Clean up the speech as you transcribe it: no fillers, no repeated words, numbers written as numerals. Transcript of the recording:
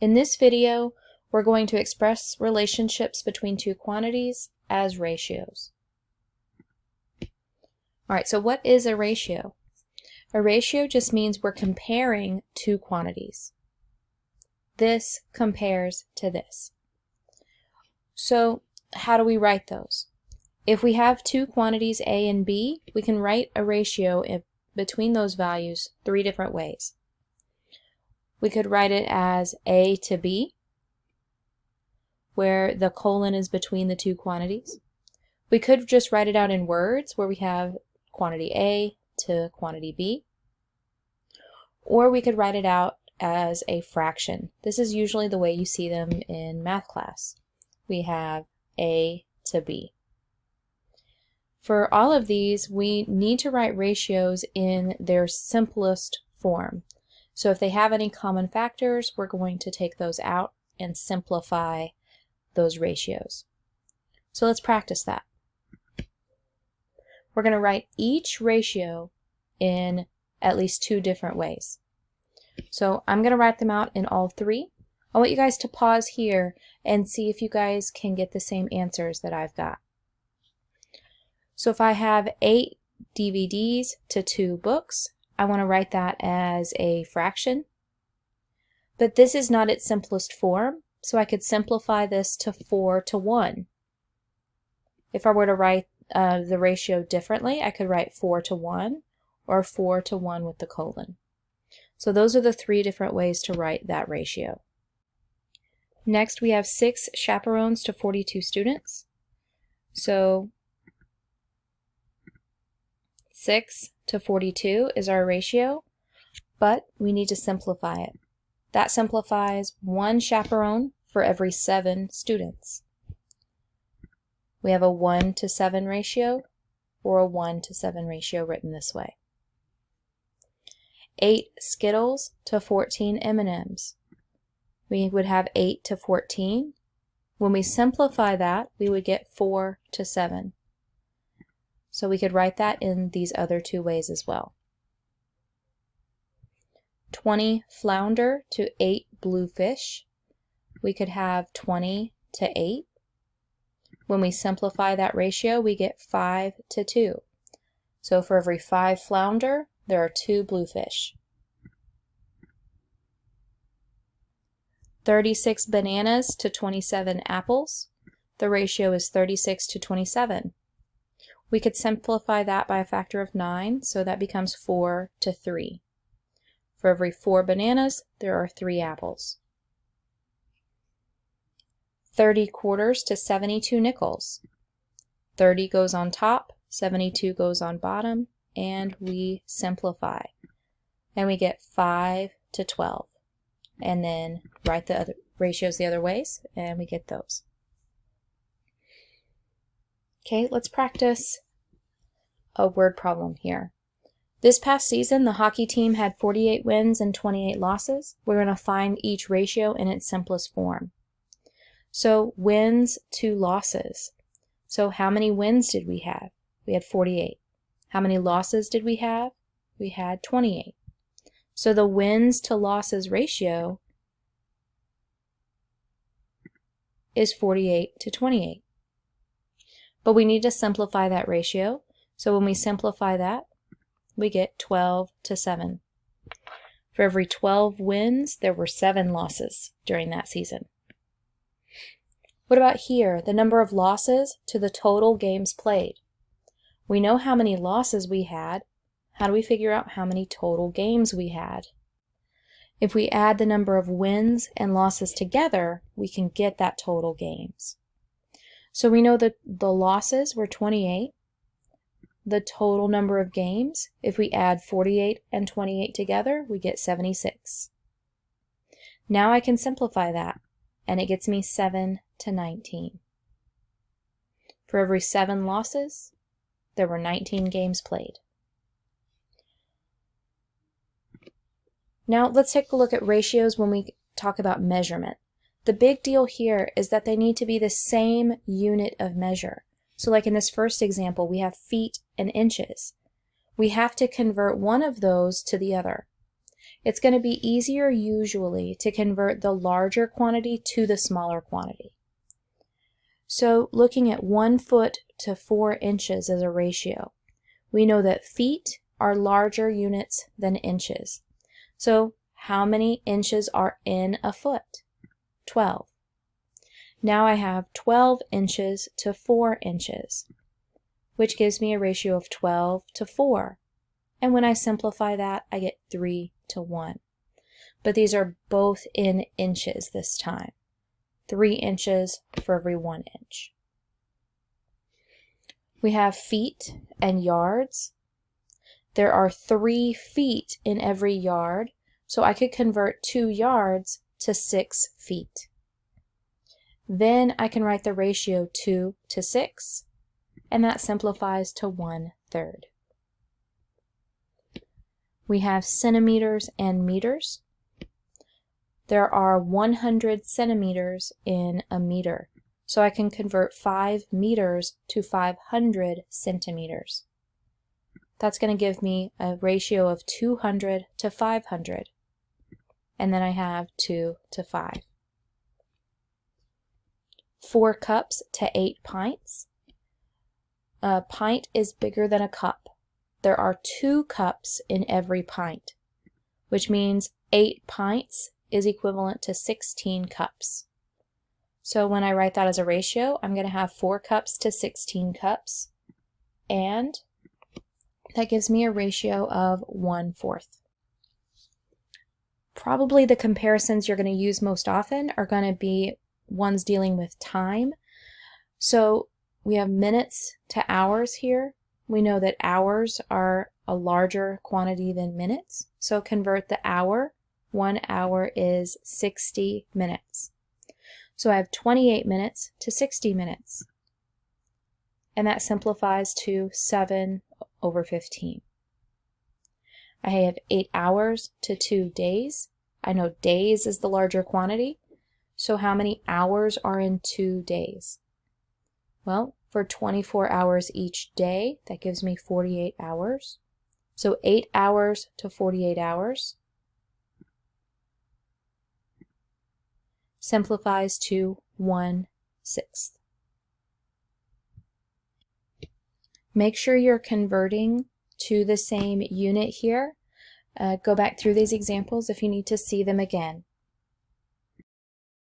In this video, we're going to express relationships between two quantities as ratios. Alright, so what is a ratio? A ratio just means we're comparing two quantities. This compares to this. So how do we write those? If we have two quantities A and B, we can write a ratio between those values three different ways. We could write it as A to B, where the colon is between the two quantities. We could just write it out in words, where we have quantity A to quantity B. Or we could write it out as a fraction. This is usually the way you see them in math class. We have A to B. For all of these, we need to write ratios in their simplest form. So if they have any common factors, we're going to take those out and simplify those ratios. So let's practice that. We're going to write each ratio in at least two different ways. So I'm going to write them out in all three. I want you guys to pause here and see if you guys can get the same answers that I've got. So if I have 8 DVDs to 2 books, I want to write that as a fraction. But this is not its simplest form, so I could simplify this to 4 to 1. If I were to write the ratio differently, I could write 4 to 1 or 4 to 1 with the colon. So those are the three different ways to write that ratio. Next, we have 6 chaperones to 42 students. So 6 to 42 is our ratio, but we need to simplify it. That simplifies 1 chaperone for every 7 students. We have a 1 to 7 ratio or a 1 to 7 ratio written this way. 8 Skittles to 14 M&Ms. We would have 8 to 14. When we simplify that, we would get 4 to 7. So we could write that in these other two ways as well. 20 flounder to 8 bluefish. We could have 20 to 8. When we simplify that ratio, we get 5 to 2. So for every 5 flounder, there are 2 bluefish. 36 bananas to 27 apples. The ratio is 36 to 27. We could simplify that by a factor of 9, so that becomes 4 to 3. For every 4 bananas, there are 3 apples. 30 quarters to 72 nickels. 30 goes on top, 72 goes on bottom, and we simplify. And we get 5 to 12. And then write the other ratios the other ways, and we get those. Okay, let's practice a word problem here. This past season, the hockey team had 48 wins and 28 losses. We're going to find each ratio in its simplest form. So wins to losses. So how many wins did we have? We had 48. How many losses did we have? We had 28. So the wins to losses ratio is 48 to 28. But we need to simplify that ratio. So when we simplify that, we get 12 to 7. For every 12 wins, there were 7 losses during that season. What about here, the number of losses to the total games played? We know how many losses we had. How do we figure out how many total games we had? If we add the number of wins and losses together, we can get that total games. So we know that the losses were 28. The total number of games, if we add 48 and 28 together, we get 76. Now I can simplify that, and it gets me 7 to 19. For every 7 losses, there were 19 games played. Now let's take a look at ratios when we talk about measurement. The big deal here is that they need to be the same unit of measure. So like in this first example, we have feet and inches. We have to convert one of those to the other. it's going to be easier usually to convert the larger quantity to the smaller quantity. So looking at 1 foot to 4 inches as a ratio, we know that feet are larger units than inches. So how many inches are in a foot? 12. Now I have 12 inches to 4 inches, which gives me a ratio of 12 to 4. And when I simplify that, I get 3 to 1. But these are both in inches this time. 3 inches for every 1 inch. We have feet and yards. There are 3 feet in every yard, so I could convert 2 yards to 6 feet. Then I can write the ratio 2 to 6, and that simplifies to 1/3. We have centimeters and meters. There are 100 centimeters in a meter, so I can convert 5 meters to 500 centimeters. That's going to give me a ratio of 200 to 500, and then I have 2 to 5. 4 cups to 8 pints. A pint is bigger than a cup. There are 2 cups in every pint, which means 8 pints is equivalent to 16 cups. So when I write that as a ratio, I'm going to have 4 cups to 16 cups, and that gives me a ratio of 1/4. Probably the comparisons you're going to use most often are going to be ones dealing with time. So we have minutes to hours here. We know that hours are a larger quantity than minutes, so convert the hour. 1 hour is 60 minutes. So I have 28 minutes to 60 minutes. And that simplifies to 7/15. I have 8 hours to 2 days. I know days is the larger quantity. So how many hours are in 2 days? Well, for 24 hours each day, that gives me 48 hours. So 8 hours to 48 hours simplifies to 1/6. Make sure you're converting to the same unit here. Go back through these examples if you need to see them again.